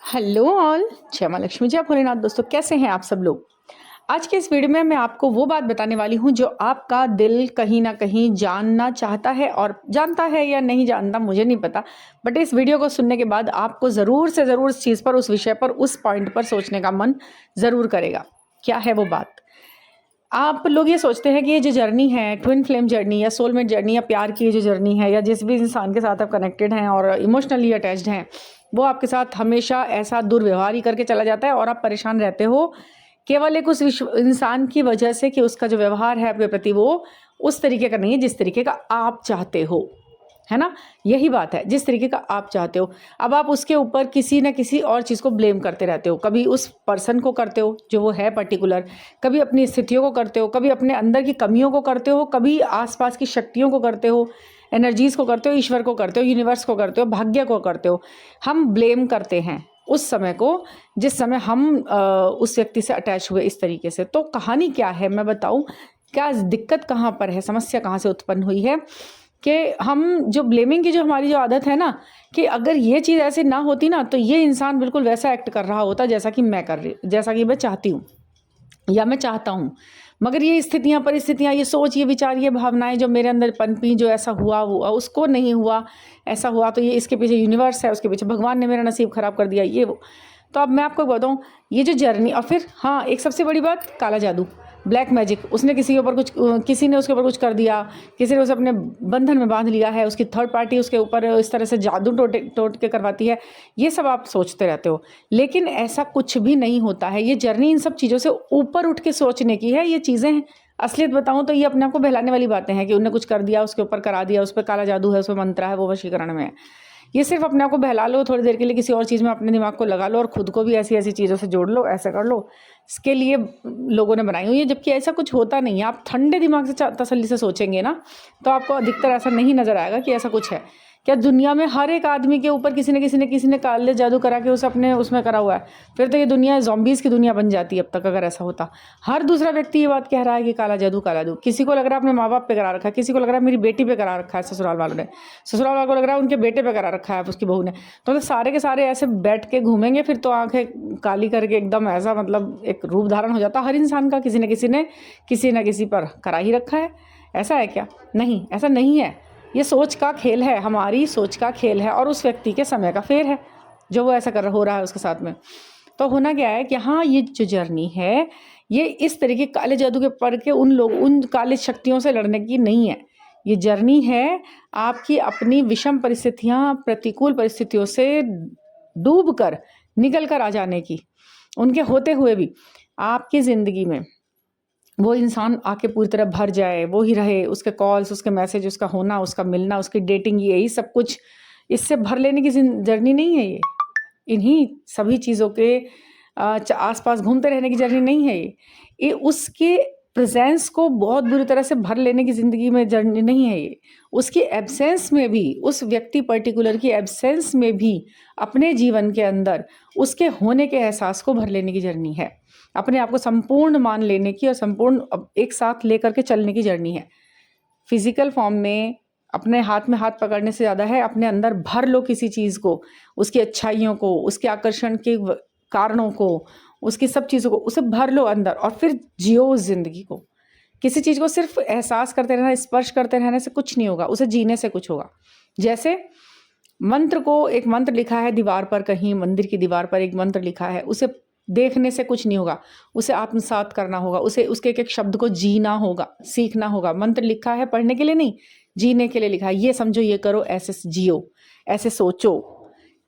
Hello all. जय माँ लक्ष्मी, जय भोलेनाथ। दोस्तों, कैसे हैं आप सब लोग। आज के इस वीडियो में मैं आपको वो बात बताने वाली हूँ जो आपका दिल कहीं ना कहीं जानना चाहता है, और जानता है या नहीं जानता मुझे नहीं पता, बट इस वीडियो को सुनने के बाद आपको ज़रूर से ज़रूर इस चीज़ पर, उस विषय पर, उस पॉइंट पर सोचने का मन ज़रूर करेगा। क्या है वो बात। आप लोग ये सोचते हैं कि ये जो जर्नी है, ट्विन फ्लेम जर्नी या सोलमेट जर्नी या प्यार की जो जर्नी है, या जिस भी इंसान के साथ आप कनेक्टेड हैं और इमोशनली अटैच्ड हैं, वो आपके साथ हमेशा ऐसा दुर्व्यवहार ही करके चला जाता है और आप परेशान रहते हो केवल एक उस इंसान की वजह से कि उसका जो व्यवहार है आपके प्रति वो उस तरीके का नहीं है जिस तरीके का आप चाहते हो, है ना। यही बात है, जिस तरीके का आप चाहते हो। अब आप उसके ऊपर किसी न किसी और चीज़ को ब्लेम करते रहते हो। कभी उस पर्सन को करते हो जो वो है पर्टिकुलर, कभी अपनी स्थितियों को करते हो, कभी अपने अंदर की कमियों को करते हो, कभी आसपास की शक्तियों को करते हो, एनर्जीज़ को करते हो, ईश्वर को करते हो, यूनिवर्स को करते हो, भाग्य को करते हो। हम ब्लेम करते हैं उस समय को जिस समय हम उस व्यक्ति से अटैच हुए इस तरीके से। तो कहानी क्या है मैं बताऊं, क्या दिक्कत कहाँ पर है, समस्या कहाँ से उत्पन्न हुई है कि हम जो ब्लेमिंग की जो हमारी जो आदत है ना, कि अगर ये चीज़ ऐसे ना होती ना तो ये इंसान बिल्कुल वैसा एक्ट कर रहा होता जैसा कि मैं कर रही, जैसा कि मैं चाहती हूँ या मैं चाहता हूँ। मगर ये स्थितियाँ, परिस्थितियाँ, ये सोच, ये विचार, ये भावनाएं जो मेरे अंदर पनपी, जो ऐसा हुआ हुआ उसको नहीं हुआ, ऐसा हुआ तो ये इसके पीछे यूनिवर्स है, उसके पीछे भगवान ने मेरा नसीब खराब कर दिया, ये वो। तो अब मैं आपको बताऊँ ये जो जर्नी, और फिर हाँ, एक सबसे बड़ी बात, काला जादू, ब्लैक मैजिक। उसने किसी के ऊपर कुछ, किसी ने उसके ऊपर कुछ कर दिया, किसी ने उसे अपने बंधन में बांध लिया है, उसकी थर्ड पार्टी उसके ऊपर इस तरह से जादू टोट के करवाती है। ये सब आप सोचते रहते हो, लेकिन ऐसा कुछ भी नहीं होता है। ये जर्नी इन सब चीज़ों से ऊपर उठ के सोचने की है। ये चीज़ें असलियत बताऊं तो ये अपने आप को बहलाने वाली बातें हैं कि उन्हें कुछ कर दिया, उसके ऊपर करा दिया, उस पर काला जादू है, उस पर मंत्र है, वो वशीकरण में है। ये सिर्फ अपने आप को बहला लो थोड़ी देर के लिए, किसी और चीज़ में अपने दिमाग को लगा लो और खुद को भी ऐसी ऐसी चीज़ों से जोड़ लो, ऐसा कर लो। इसके लिए लोगों ने बनाई हुई है, जबकि ऐसा कुछ होता नहीं है। आप ठंडे दिमाग से तसल्ली से सोचेंगे ना तो आपको अधिकतर ऐसा नहीं नजर आएगा कि ऐसा कुछ है। क्या दुनिया में हर एक आदमी के ऊपर किसी ने काले जादू करा के उसे अपने उसमें करा हुआ है। फिर तो ये दुनिया ज़ॉम्बीज़ की दुनिया बन जाती है अब तक, अगर ऐसा होता। हर दूसरा व्यक्ति ये बात कह रहा है कि काला जादू, काला जादू। किसी को लग रहा है अपने माँ बाप पे करा रखा है, किसी को लग रहा है मेरी बेटी पे करा रखा है ससुराल वालों ने, ससुराल वालों को लग रहा है उनके बेटे पे करा रखा है उसकी बहू ने। तो सारे के सारे ऐसे बैठ के घूमेंगे फिर तो आंखें काली करके एकदम ऐसा, मतलब एक रूप धारण हो जाता हर इंसान का। किसी न किसी पर करा ही रखा है। ऐसा है क्या? नहीं, ऐसा नहीं है। ये सोच का खेल है, हमारी सोच का खेल है, और उस व्यक्ति के समय का फेर है जो वो ऐसा हो रहा है उसके साथ में। तो होना क्या है कि हाँ, ये जो जर्नी है ये इस तरीके काले जादू के पढ़ के उन काले शक्तियों से लड़ने की नहीं है। ये जर्नी है आपकी अपनी विषम परिस्थितियाँ, प्रतिकूल परिस्थितियों से डूब कर निकल कर आ जाने की। उनके होते हुए भी आपकी ज़िंदगी में वो इंसान आके पूरी तरह भर जाए, वो ही रहे, उसके कॉल्स, उसके मैसेज, उसका होना, उसका मिलना, उसकी डेटिंग, यही सब कुछ इससे भर लेने की जर्नी नहीं है ये। इन्हीं सभी चीज़ों के आसपास घूमते रहने की जर्नी नहीं है ये उसके प्रेजेंस को बहुत बुरी तरह से भर लेने की ज़िंदगी में जर्नी नहीं है ये। उसकी एब्सेंस में भी, उस व्यक्ति पर्टिकुलर की एब्सेंस में भी अपने जीवन के अंदर उसके होने के एहसास को भर लेने की जर्नी है। अपने आप को संपूर्ण मान लेने की और संपूर्ण एक साथ लेकर के चलने की जर्नी है। फिजिकल फॉर्म में अपने हाथ में हाथ पकड़ने से ज़्यादा है अपने अंदर भर लो किसी चीज़ को, उसकी अच्छाइयों को, उसके आकर्षण के कारणों को, उसकी सब चीज़ों को, उसे भर लो अंदर और फिर जियो उस ज़िंदगी को। किसी चीज़ को सिर्फ एहसास करते रहना, स्पर्श करते रहने से कुछ नहीं होगा, उसे जीने से कुछ होगा। जैसे मंत्र को, एक मंत्र लिखा है दीवार पर, कहीं मंदिर की दीवार पर एक मंत्र लिखा है, उसे देखने से कुछ नहीं होगा, उसे आत्मसात करना होगा, उसे उसके एक एक शब्द को जीना होगा, सीखना होगा। मंत्र लिखा है पढ़ने के लिए नहीं, जीने के लिए लिखा है। ये समझो, ये करो, ऐसे जियो, ऐसे सोचो।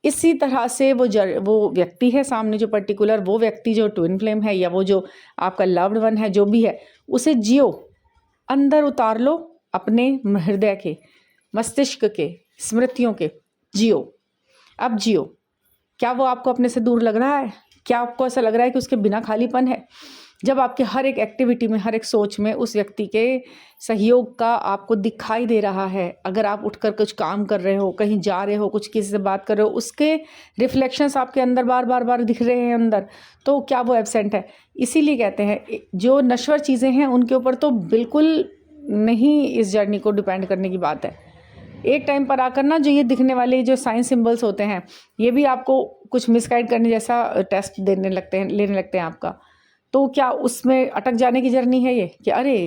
इसी तरह से वो व्यक्ति है सामने जो पर्टिकुलर, वो व्यक्ति जो ट्विन फ्लेम है या वो जो आपका लव्ड वन है, जो भी है, उसे जियो, अंदर उतार लो अपने हृदय के, मस्तिष्क के, स्मृतियों के, जियो। अब जियो। क्या वो आपको अपने से दूर लग रहा है? क्या आपको ऐसा लग रहा है कि उसके बिना खालीपन है? जब आपके हर एक एक्टिविटी में, हर एक सोच में उस व्यक्ति के सहयोग का आपको दिखाई दे रहा है। अगर आप उठकर कुछ काम कर रहे हो, कहीं जा रहे हो, कुछ किसी से बात कर रहे हो, उसके रिफ्लेक्शंस आपके अंदर बार बार बार दिख रहे हैं अंदर, तो क्या वो एब्सेंट है? इसीलिए कहते हैं जो नश्वर चीज़ें हैं उनके ऊपर तो बिल्कुल नहीं इस जर्नी को डिपेंड करने की बात है। एक टाइम पर आकर ना जो ये दिखने वाले जो साइंस सिंबल्स होते हैं, ये भी आपको कुछ मिसगाइड करने जैसा टेस्ट लेने लगते हैं आपका। तो क्या उसमें अटक जाने की जर्नी है ये कि अरे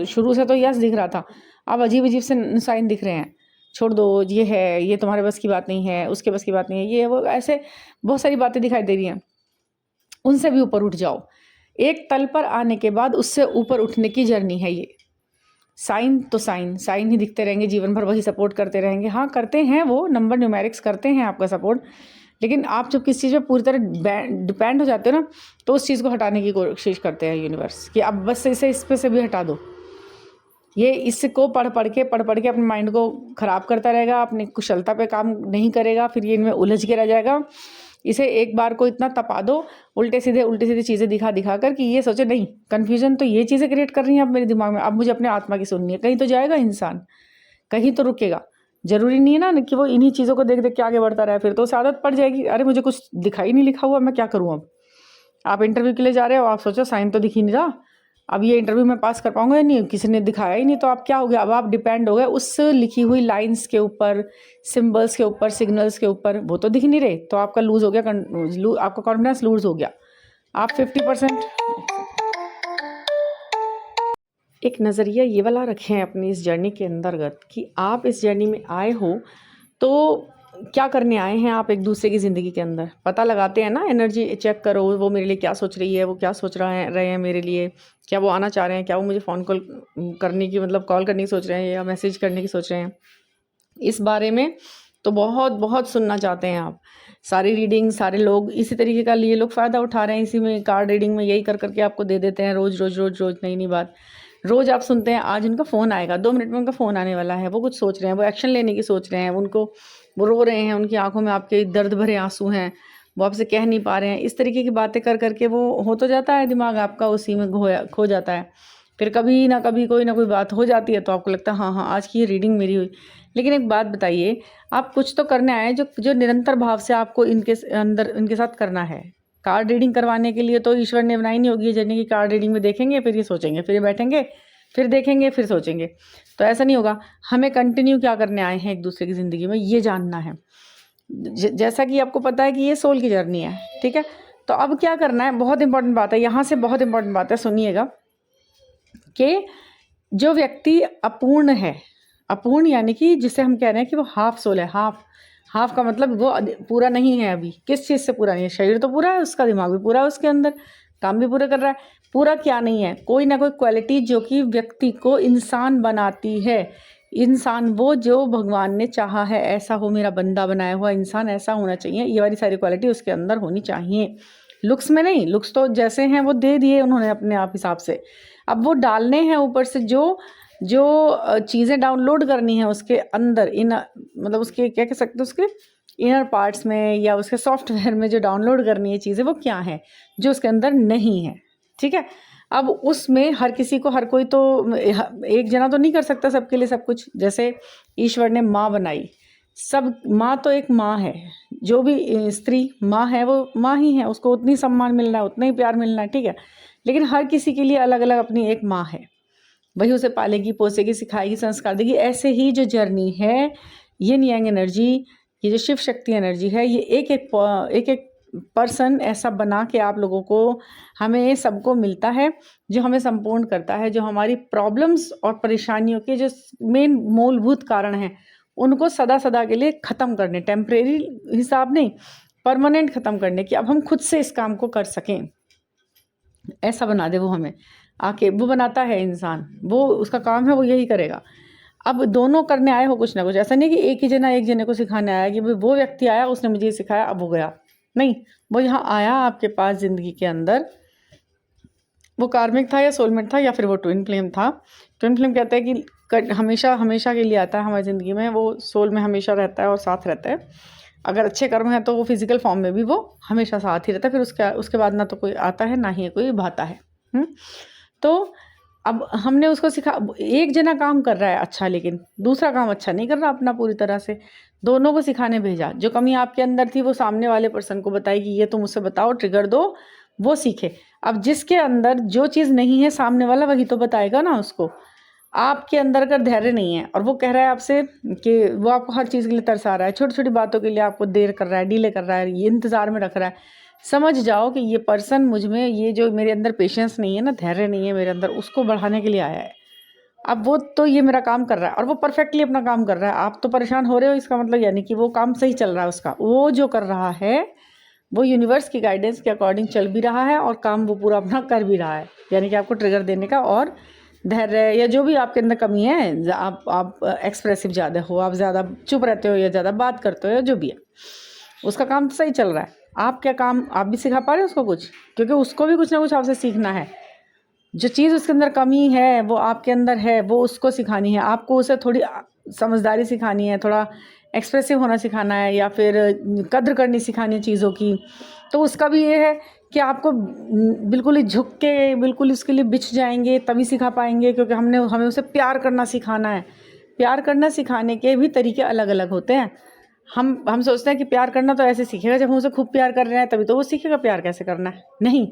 शुरू से तो यस दिख रहा था, अब अजीब अजीब से साइन दिख रहे हैं, छोड़ दो, ये है, ये तुम्हारे बस की बात नहीं है, उसके बस की बात नहीं है, ये वो, ऐसे बहुत सारी बातें दिखाई दे रही हैं। उनसे भी ऊपर उठ जाओ। एक तल पर आने के बाद उससे ऊपर उठने की जर्नी है ये। साइन तो साइन ही दिखते रहेंगे जीवन भर, वही सपोर्ट करते रहेंगे। हाँ, करते हैं वो, नंबर न्यूमेरिक्स करते हैं आपका सपोर्ट, लेकिन आप जब किसी चीज़ पे पूरी तरह डिपेंड हो जाते हो ना, तो उस चीज़ को हटाने की कोशिश करते हैं यूनिवर्स कि अब बस इसे इस पे से भी हटा दो। ये इसको पढ़ पढ़ के अपने माइंड को ख़राब करता रहेगा, अपनी कुशलता पे काम नहीं करेगा, फिर ये इनमें उलझ के रह जाएगा। इसे एक बार को इतना तपा दो उल्टे सीधे चीज़ें दिखा कर कि ये सोचे नहीं, कन्फ्यूजन तो ये चीज़ें क्रिएट कर रही हैं अब मेरे दिमाग में, अब मुझे अपने आत्मा की सुननी है। कहीं तो जाएगा इंसान, कहीं तो रुकेगा। ज़रूरी नहीं है ना कि वो इन्हीं चीज़ों को देख देख के आगे बढ़ता रहे, फिर तो उसे आदत पड़ जाएगी। अरे मुझे कुछ दिखाई नहीं लिखा हुआ, मैं क्या करूँ अब। आप इंटरव्यू के लिए जा रहे हो, आप सोचो साइन तो दिख ही नहीं रहा, अब ये इंटरव्यू में पास कर पाऊंगा या नहीं, किसी ने दिखाया ही नहीं, तो आप क्या हो गया, अब आप डिपेंड हो गए उस लिखी हुई लाइंस के ऊपर, सिंबल्स के ऊपर, सिग्नल्स के ऊपर। वो तो दिख नहीं रहे, तो आपका लूज हो गया, आपका कॉन्फिडेंस लूज हो गया। आप 50% एक नज़रिया ये वाला रखें अपनी इस जर्नी के अंतर्गत कि आप इस जर्नी में आए हो तो क्या करने आए हैं आप एक दूसरे की ज़िंदगी के अंदर। पता लगाते हैं ना, एनर्जी चेक करो, वो मेरे लिए क्या सोच रही है, वो क्या सोच रहे हैं मेरे लिए, क्या वो आना चाह रहे हैं, क्या वो मुझे फ़ोन कॉल करने की, मतलब कॉल करने की सोच रहे हैं या मैसेज करने की सोच रहे हैं। इस बारे में तो बहुत बहुत सुनना चाहते हैं आप। सारी रीडिंग, सारे लोग इसी तरीके का लिए लोग फ़ायदा उठा रहे हैं, इसी में कार्ड रीडिंग में यही कर करके आपको दे देते हैं रोज़ रोज़ रोज़ रोज़ नई नई बात। रोज़ आप सुनते हैं आज उनका फ़ोन आएगा, 2 मिनट में उनका फ़ोन आने वाला है, वो कुछ सोच रहे हैं, वो एक्शन लेने की सोच रहे हैं, उनको वो रो रहे हैं, उनकी आंखों में आपके दर्द भरे आंसू हैं, वो आपसे कह नहीं पा रहे हैं। इस तरीके की बातें कर करके वो हो तो जाता है, दिमाग आपका उसी में खो जाता है। फिर कभी ना कभी कोई ना कोई बात हो जाती है तो आपको लगता है हाँ हाँ आज की ये रीडिंग मेरी हुई। लेकिन एक बात बताइए, आप कुछ तो करने आए जो जो निरंतर भाव से आपको इनके अंदर इनके साथ करना है। कार्ड रीडिंग करवाने के लिए तो ईश्वर ने बनाई नहीं होगी ये जर्नी की कार्ड रीडिंग में देखेंगे फिर ये सोचेंगे, फिर ये बैठेंगे, फिर देखेंगे, फिर सोचेंगे, तो ऐसा नहीं होगा। हमें कंटिन्यू क्या करने आए हैं एक दूसरे की ज़िंदगी में, ये जानना है। जैसा कि आपको पता है कि ये सोल की जर्नी है, ठीक है। तो अब क्या करना है, बहुत इंपॉर्टेंट बात है, यहाँ से बहुत इंपॉर्टेंट बात है, सुनिएगा कि जो व्यक्ति अपूर्ण है, अपूर्ण यानी कि जिसे हम कह रहे हैं कि वो हाफ सोल है, हाफ का मतलब वो पूरा नहीं है। अभी किस चीज़ से पूरा नहीं है, शरीर तो पूरा है, उसका दिमाग भी पूरा है, उसके अंदर काम भी पूरा कर रहा है। पूरा क्या नहीं है, कोई ना कोई क्वालिटी जो कि व्यक्ति को इंसान बनाती है। इंसान वो जो भगवान ने चाहा है ऐसा हो, मेरा बंदा बनाया हुआ इंसान ऐसा होना चाहिए, ये वाली सारी क्वालिटी उसके अंदर होनी चाहिए। लुक्स में नहीं, लुक्स तो जैसे हैं वो दे दिए उन्होंने अपने आप हिसाब से, अब वो डालने हैं ऊपर से जो चीज़ें डाउनलोड करनी है उसके अंदर, इन मतलब उसके क्या कह सकते हैं, उसके इनर पार्ट्स में या उसके सॉफ्टवेयर में जो डाउनलोड करनी है चीज़ें, वो क्या है जो उसके अंदर नहीं है, ठीक है। अब उसमें हर किसी को, हर कोई तो एक जना तो नहीं कर सकता सबके लिए सब कुछ। जैसे ईश्वर ने माँ बनाई, सब माँ तो एक माँ है, जो भी स्त्री माँ है वो माँ ही है, उसको उतनी सम्मान मिलना है, उतना ही प्यार मिलना है, ठीक है। लेकिन हर किसी के लिए अलग अलग अपनी एक माँ है, वही उसे पालेगी, पोसेगी, सिखाएगी, संस्कार देगी। ऐसे ही जो जर्नी है, यिन यांग एनर्जी, ये जो शिव शक्ति एनर्जी है, ये एक एक पर्सन ऐसा बना के आप लोगों को, हमें सबको मिलता है, जो हमें संपूर्ण करता है, जो हमारी प्रॉब्लम्स और परेशानियों के जो मेन मूलभूत कारण हैं उनको सदा सदा के लिए ख़त्म करने, टेम्परेरी हिसाब नहीं, परमानेंट ख़त्म करने की, अब हम खुद से इस काम को कर सकें, ऐसा बना दे वो हमें आके। वो बनाता है इंसान, वो उसका काम है, वो यही करेगा। अब दोनों करने आए हो कुछ ना कुछ, ऐसा नहीं कि एक जने को सिखाने आया कि भाई वो व्यक्ति आया उसने मुझे सिखाया अब वो गया, नहीं। वो यहाँ आया आपके पास ज़िंदगी के अंदर, वो कार्मिक था या सोलमेट था या फिर वो ट्विन फ्लेम था। ट्विन फ्लेम कहते हैं कि हमेशा हमेशा के लिए आता है हमारी ज़िंदगी में, वो सोल में हमेशा रहता है और साथ रहता है। अगर अच्छे कर्म है तो वो फिजिकल फॉर्म में भी वो हमेशा साथ ही रहता है, फिर उसके बाद ना तो कोई आता है ना ही कोई भाता है। तो अब हमने उसको एक जना काम कर रहा है अच्छा, लेकिन दूसरा काम अच्छा नहीं कर रहा अपना पूरी तरह से। दोनों को सिखाने भेजा, जो कमी आपके अंदर थी वो सामने वाले पर्सन को बताई कि ये तुम मुझसे बताओ, ट्रिगर दो, वो सीखे। अब जिसके अंदर जो चीज़ नहीं है सामने वाला वही तो बताएगा ना उसको। आपके अंदर का धैर्य नहीं है और वो कह रहा है आपसे कि वो आपको हर चीज़ के लिए तरसा रहा है, छोटी छोटी बातों के लिए आपको देर कर रहा है, डिले कर रहा है, ये इंतज़ार में रख रहा है, समझ जाओ कि ये पर्सन मुझ में, ये जो मेरे अंदर पेशेंस नहीं है ना, धैर्य नहीं है मेरे अंदर, उसको बढ़ाने के लिए आया है। अब वो तो ये मेरा काम कर रहा है और वो परफेक्टली अपना काम कर रहा है, आप तो परेशान हो रहे हो, इसका मतलब यानी कि वो काम सही चल रहा है उसका, वो जो कर रहा है वो यूनिवर्स की गाइडेंस के अकॉर्डिंग चल भी रहा है और काम वो पूरा अपना कर भी रहा है, यानी कि आपको ट्रिगर देने का। और धैर्य या जो भी आपके अंदर कमी है, आप एक्सप्रेसिव ज़्यादा हो, आप ज़्यादा चुप रहते हो या ज़्यादा बात करते हो या जो भी है, उसका काम तो सही चल रहा है। आप क्या काम आप भी सिखा पा रहे हो उसको कुछ, क्योंकि उसको भी कुछ ना कुछ आपसे सीखना है। जो चीज़ उसके अंदर कमी है वो आपके अंदर है, वो उसको सिखानी है, आपको उसे थोड़ी समझदारी सिखानी है, थोड़ा एक्सप्रेसिव होना सिखाना है, या फिर कद्र करनी सिखानी है चीज़ों की। तो उसका भी ये है कि आपको बिल्कुल ही झुक के बिल्कुल उसके लिए बिछ जाएंगे तभी सिखा पाएंगे, क्योंकि हमें उसे प्यार करना सिखाना है। प्यार करना सिखाने के भी तरीके अलग अलग होते हैं। हम सोचते हैं कि प्यार करना तो ऐसे सीखेगा जब हम उसे खूब प्यार कर रहे हैं, तभी तो वो सीखेगा प्यार कैसे करना है। नहीं,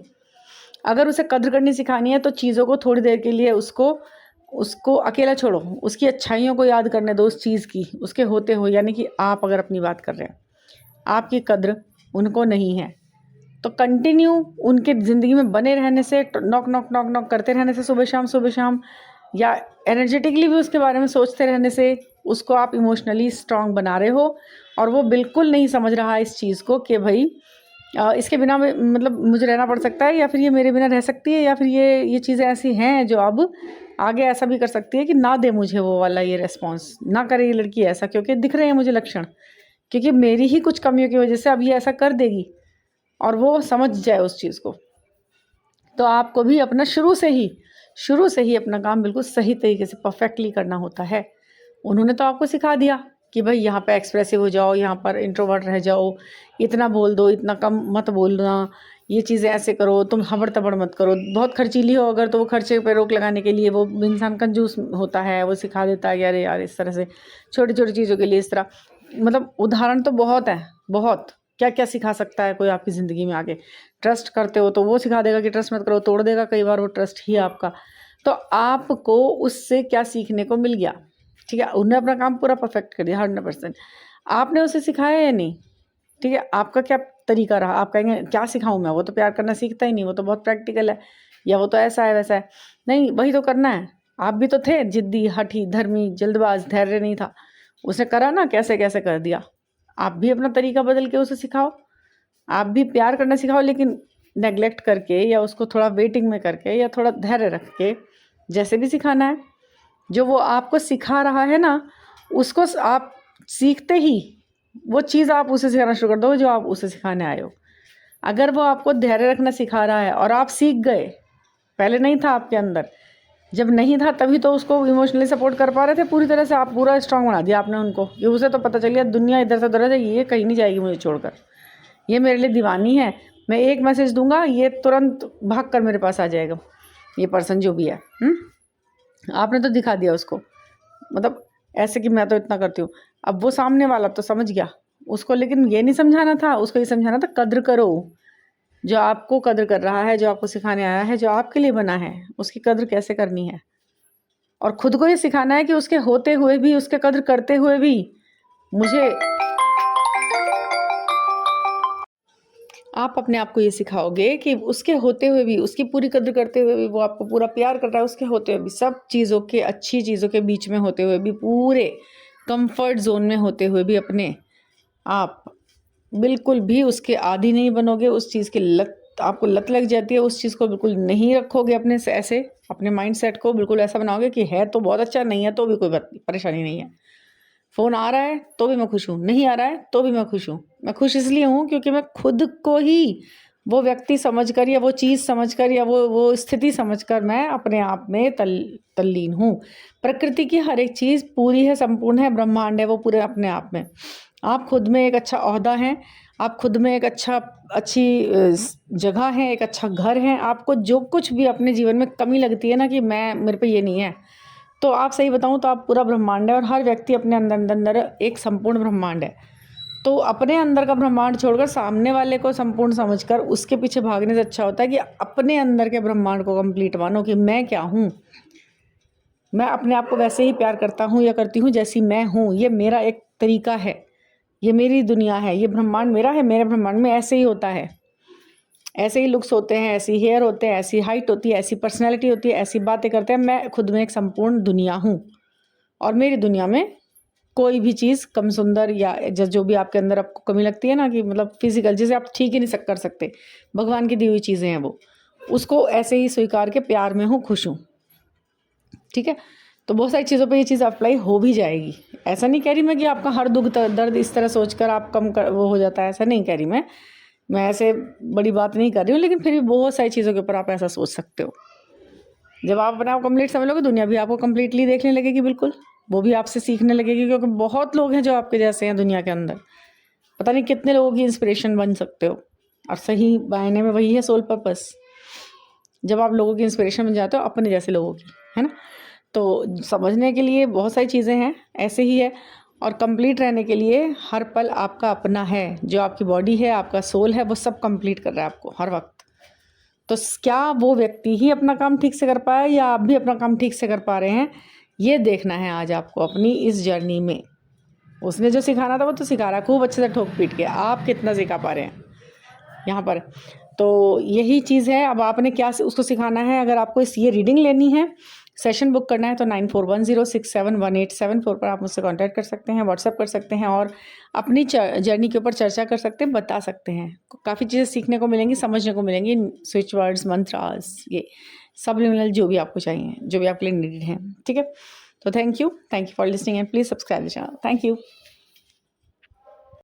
अगर उसे कद्र करनी सिखानी है तो चीज़ों को थोड़ी देर के लिए उसको उसको अकेला छोड़ो, उसकी अच्छाइयों को याद करने दो, उस चीज़ की उसके होते हुए। यानी कि आप अगर अपनी बात कर रहे हैं, आपकी कद्र उनको नहीं है, तो कंटिन्यू उनके ज़िंदगी में बने रहने से, नॉक नॉक नॉक नॉक करते रहने से सुबह शाम, या एनर्जेटिकली भी उसके बारे में सोचते रहने से उसको आप इमोशनली स्ट्रांग बना रहे हो। और वो बिल्कुल नहीं समझ रहा है इस चीज़ को कि भाई इसके बिना मतलब मुझे रहना पड़ सकता है, या फिर ये मेरे बिना रह सकती है, या फिर ये चीज़ें ऐसी हैं जो अब आगे ऐसा भी कर सकती है कि ना दे मुझे वो वाला ये रिस्पॉन्स, ना करे ये लड़की ऐसा, क्योंकि दिख रहे हैं मुझे लक्षण, क्योंकि मेरी ही कुछ कमियों की वजह से अब ये ऐसा कर देगी, और वो समझ जाए उस चीज़ को। तो आपको भी अपना शुरू से ही अपना काम बिल्कुल सही तरीके से परफेक्टली करना होता है। उन्होंने तो आपको सिखा दिया कि भाई यहाँ पे एक्सप्रेसिव हो जाओ, यहाँ पर इंट्रोवर्ट रह जाओ, इतना बोल दो, इतना कम मत बोलना, ये चीज़ें ऐसे करो, तुम हबड़ तबड़ मत करो। बहुत खर्चीली हो अगर, तो वो खर्चे पे रोक लगाने के लिए वो इंसान कंजूस होता है, वो सिखा देता है कि अरे यार इस तरह से छोटी छोटी चीज़ों के लिए इस तरह। मतलब उदाहरण तो बहुत है, बहुत क्या क्या सिखा सकता है कोई आपकी ज़िंदगी में आगे। ट्रस्ट करते हो तो वो सिखा देगा कि ट्रस्ट मत करो, तोड़ देगा कई बार वो ट्रस्ट ही आपका। तो आपको उससे क्या सीखने को मिल गया, ठीक है, उन्होंने अपना काम पूरा परफेक्ट कर दिया 100%, आपने उसे सिखाया या नहीं, ठीक है, आपका क्या तरीका रहा। आप कहेंगे क्या सिखाऊं मैं, वो तो प्यार करना सीखता ही नहीं, वो तो बहुत प्रैक्टिकल है, या वो तो ऐसा है वैसा है। नहीं, वही तो करना है। आप भी तो थे जिद्दी, हठी, धर्मी, जल्दबाज, धैर्य नहीं था, उसने करा ना, कैसे कैसे कर दिया। आप भी अपना तरीका बदल के उसे सिखाओ, आप भी प्यार करना सिखाओ, लेकिन नेगलेक्ट करके या उसको थोड़ा वेटिंग में करके या थोड़ा धैर्य रख के, जैसे भी सिखाना है। जो वो आपको सिखा रहा है ना, उसको आप सीखते ही वो चीज़ आप उसे सिखाना शुरू कर दो जो आप उसे सिखाने आए हो। अगर वो आपको धैर्य रखना सिखा रहा है और आप सीख गए, पहले नहीं था आपके अंदर, जब नहीं था तभी तो उसको इमोशनली सपोर्ट कर पा रहे थे पूरी तरह से, आप पूरा स्ट्रांग बना दिया आपने उनको, कि उसे तो पता चल गया दुनिया इधर से उधर है, ये कहीं नहीं जाएगी मुझे छोड़कर, ये मेरे लिए दीवानी है, मैं एक मैसेज दूंगा ये तुरंत भाग कर मेरे पास आ जाएगा, ये पर्सन जो भी है। आपने तो दिखा दिया उसको, मतलब ऐसे कि मैं तो इतना करती हूँ। अब वो सामने वाला तो समझ गया उसको, लेकिन ये नहीं समझाना था उसको, ये समझाना था कद्र करो, जो आपको कद्र कर रहा है, जो आपको सिखाने आया है, जो आपके लिए बना है, उसकी कद्र कैसे करनी है। और खुद को ये सिखाना है कि उसके होते हुए भी, उसके कद्र करते हुए भी मुझे, आप अपने आप को ये सिखाओगे कि उसके होते हुए भी, उसकी पूरी कद्र करते हुए भी, वो आपको पूरा प्यार कर रहा है, उसके होते हुए भी, सब चीज़ों के, अच्छी चीज़ों के बीच में होते हुए भी, पूरे कंफर्ट जोन में होते हुए भी अपने आप बिल्कुल भी उसके आदी नहीं बनोगे। उस चीज़ की लत, आपको लत लग जाती है, उस चीज़ को बिल्कुल नहीं रखोगे अपने से, ऐसे अपने माइंड सेट को बिल्कुल ऐसा बनाओगे कि है तो बहुत अच्छा, नहीं है तो भी कोई परेशानी नहीं है। फ़ोन आ रहा है तो भी मैं खुश हूँ, नहीं आ रहा है तो भी मैं खुश हूँ। मैं खुश इसलिए हूँ क्योंकि मैं खुद को ही वो व्यक्ति समझकर, या वो चीज़ समझकर, या वो स्थिति समझकर मैं अपने आप में तल्लीन हूँ। प्रकृति की हर एक चीज़ पूरी है, संपूर्ण है, ब्रह्मांड है, वो पूरे अपने आप में। आप खुद में एक अच्छा ओहदा हैं, आप खुद में एक अच्छी जगह है, एक अच्छा घर है। आपको जो कुछ भी अपने जीवन में कमी लगती है ना कि मेरे पे ये नहीं है, तो आप सही बताऊँ तो आप पूरा ब्रह्मांड है, और हर व्यक्ति अपने अंदर एक संपूर्ण ब्रह्मांड है। तो अपने अंदर का ब्रह्मांड छोड़कर सामने वाले को संपूर्ण समझकर उसके पीछे भागने से अच्छा होता है कि अपने अंदर के ब्रह्मांड को कंप्लीट मानो कि मैं क्या हूँ, मैं अपने आप को वैसे ही प्यार करता हूँ या करती हूँ जैसी मैं हूँ। ये मेरा एक तरीका है, ये मेरी दुनिया है, ये ब्रह्मांड मेरा है, मेरे ब्रह्मांड में ऐसे ही होता है, ऐसे ही लुक्स होते हैं, ऐसी हेयर होते हैं, ऐसी हाइट होती है, ऐसी पर्सनैलिटी होती है, ऐसी बातें करते हैं। मैं खुद में एक संपूर्ण दुनिया हूँ और मेरी दुनिया में कोई भी चीज़ कम सुंदर या जो भी आपके अंदर आपको कमी लगती है ना, कि मतलब फिजिकल जिसे आप ठीक ही नहीं कर सकते, भगवान की दी हुई चीज़ें हैं वो, उसको ऐसे ही स्वीकार के प्यार में हूँ, खुश हूँ। ठीक है, तो बहुत सारी चीज़ों पे ये चीज़ अप्लाई हो भी जाएगी। ऐसा नहीं कह रही मैं कि आपका हर दुख दर्द इस तरह सोचकर आप कम कर वो हो जाता है, ऐसा नहीं कह रही मैं ऐसे बड़ी बात नहीं कर रही हूँ, लेकिन फिर भी बहुत सारी चीज़ों के ऊपर आप ऐसा सोच सकते हो। जब आप अपने आप कंप्लीट समझ लोगे, दुनिया भी आपको कंप्लीटली देखने लगेगी, बिल्कुल वो भी आपसे सीखने लगेगी, क्योंकि बहुत लोग हैं जो आपके जैसे हैं दुनिया के अंदर। पता नहीं कितने लोगों की इंस्पिरेशन बन सकते हो, और सही मायने में वही है सोल पर्पस। जब आप लोगों की इंस्पिरेशन बन जाते हो, अपने जैसे लोगों की, है ना। तो समझने के लिए बहुत सारी चीज़ें हैं, ऐसे ही है। और कंप्लीट रहने के लिए हर पल आपका अपना है, जो आपकी बॉडी है, आपका सोल है, वो सब कंप्लीट कर रहा है आपको हर वक्त। तो क्या वो व्यक्ति ही अपना काम ठीक से कर पाया या आप भी अपना काम ठीक से कर पा रहे हैं, ये देखना है आज आपको अपनी इस जर्नी में। उसने जो सिखाना था वो तो सिखा रहा है खूब अच्छे से ठोक पीट के, आप कितना सिखा पा रहे हैं यहाँ पर। तो यही चीज़ है, अब आपने क्या उसको सिखाना है। अगर आपको ये रीडिंग लेनी है, सेशन बुक करना है, तो 9410671874 पर आप मुझसे कांटेक्ट कर सकते हैं, व्हाट्सएप कर सकते हैं और अपनी जर्नी के ऊपर चर्चा कर सकते हैं, बता सकते हैं। काफ़ी चीज़ें सीखने को मिलेंगी, समझने को मिलेंगी, स्विच वर्ड्स, मंत्रास, ये सबलिमिनल जो भी आपको चाहिए, जो भी आपके लिए नीडेड है। ठीक है, तो thank you for listening and please subscribe the channel. Thank you.